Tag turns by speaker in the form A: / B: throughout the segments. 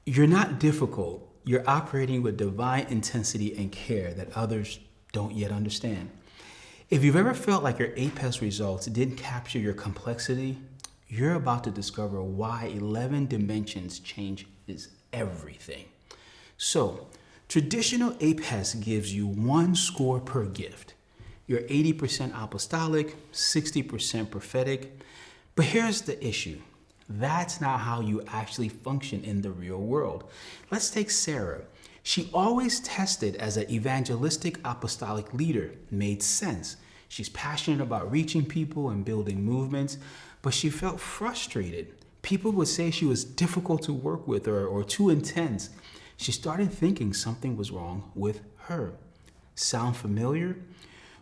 A: You're not difficult. You're operating with divine intensity and care that others don't yet understand. If you've ever felt like your APEST results didn't capture your complexity, you're about to discover why 11 dimensions changes everything. So, traditional APEST gives you 1 score per gift. You're 80% apostolic, 60% prophetic. But here's the issue. That's not how you actually function in the real world. Let's take Sarah. She always tested as an evangelistic apostolic leader. Made sense. She's passionate about reaching people and building movements, but she felt frustrated. People would say she was difficult to work with or too intense. She started thinking something was wrong with her. Sound familiar?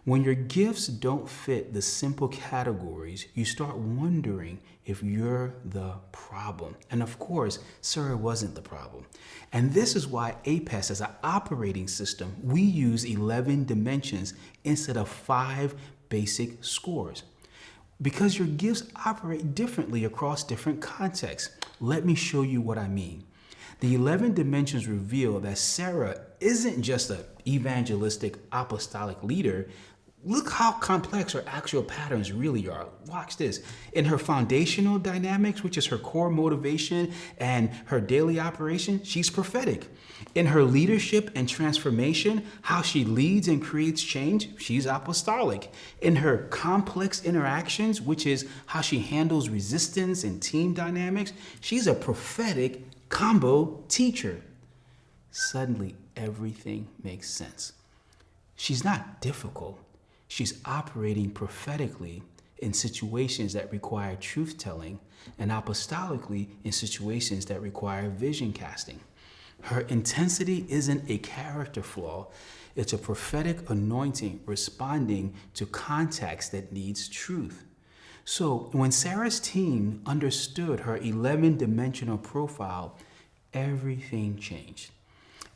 A: When your gifts don't fit the simple categories, you start wondering if you're the problem. And of course, Sarah wasn't the problem. And this is why APEST as an operating system, we use 11 dimensions instead of 5 basic scores. Because your gifts operate differently across different contexts. Let me show you what I mean. The 11 dimensions reveal that Sarah isn't just an evangelistic apostolic leader. Look how complex her actual patterns really are. Watch this. In her foundational dynamics, which is her core motivation and her daily operation, she's prophetic. In her leadership and transformation, how she leads and creates change, she's apostolic. In her complex interactions, which is how she handles resistance and team dynamics, she's a prophetic combo teacher. Suddenly, everything makes sense. She's not difficult. She's operating prophetically in situations that require truth-telling and apostolically in situations that require vision casting. Her intensity isn't a character flaw. It's a prophetic anointing responding to context that needs truth. So when Sarah's team understood her 11-dimensional profile, everything changed.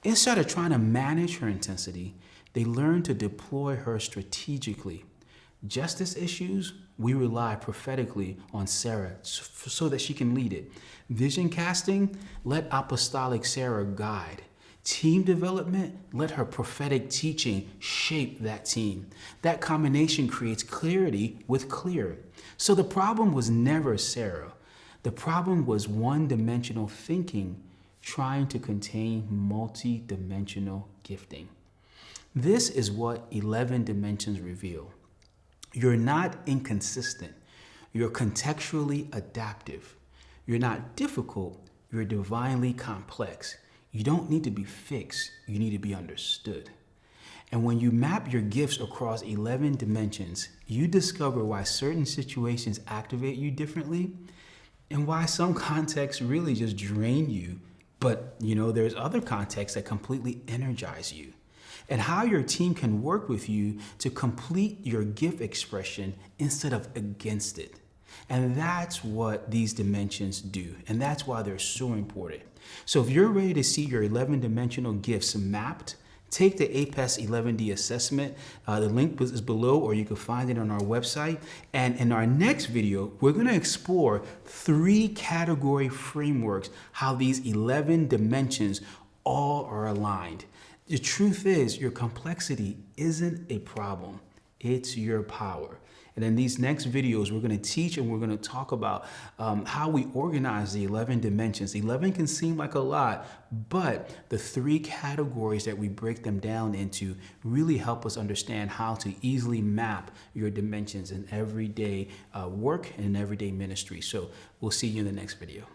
A: Instead of trying to manage her intensity, they learned to deploy her strategically. Justice issues, we rely prophetically on Sarah so that she can lead it. Vision casting, let apostolic Sarah guide. Team development, let her prophetic teaching shape that team. That combination creates clarity with clear. So the problem was never Sarah. The problem was one-dimensional thinking trying to contain multi-dimensional gifting. This is what 11 dimensions reveal. You're not inconsistent. You're contextually adaptive. You're not difficult. You're divinely complex. You don't need to be fixed. You need to be understood. And when you map your gifts across 11 dimensions, you discover why certain situations activate you differently and why some contexts really just drain you. But, there's other contexts that completely energize you. And how your team can work with you to complete your gift expression instead of against it. And that's what these dimensions do. And that's why they're so important. So if you're ready to see your 11-dimensional gifts mapped, take the APEST 11D assessment. The link is below, or you can find it on our website. And in our next video, we're going to explore 3 category frameworks, how these 11 dimensions all are aligned. The truth is, your complexity isn't a problem. It's your power. And in these next videos, we're going to teach and we're going to talk about how we organize the 11 dimensions. 11 can seem like a lot, but the 3 categories that we break them down into really help us understand how to easily map your dimensions in everyday work and in everyday ministry. So we'll see you in the next video.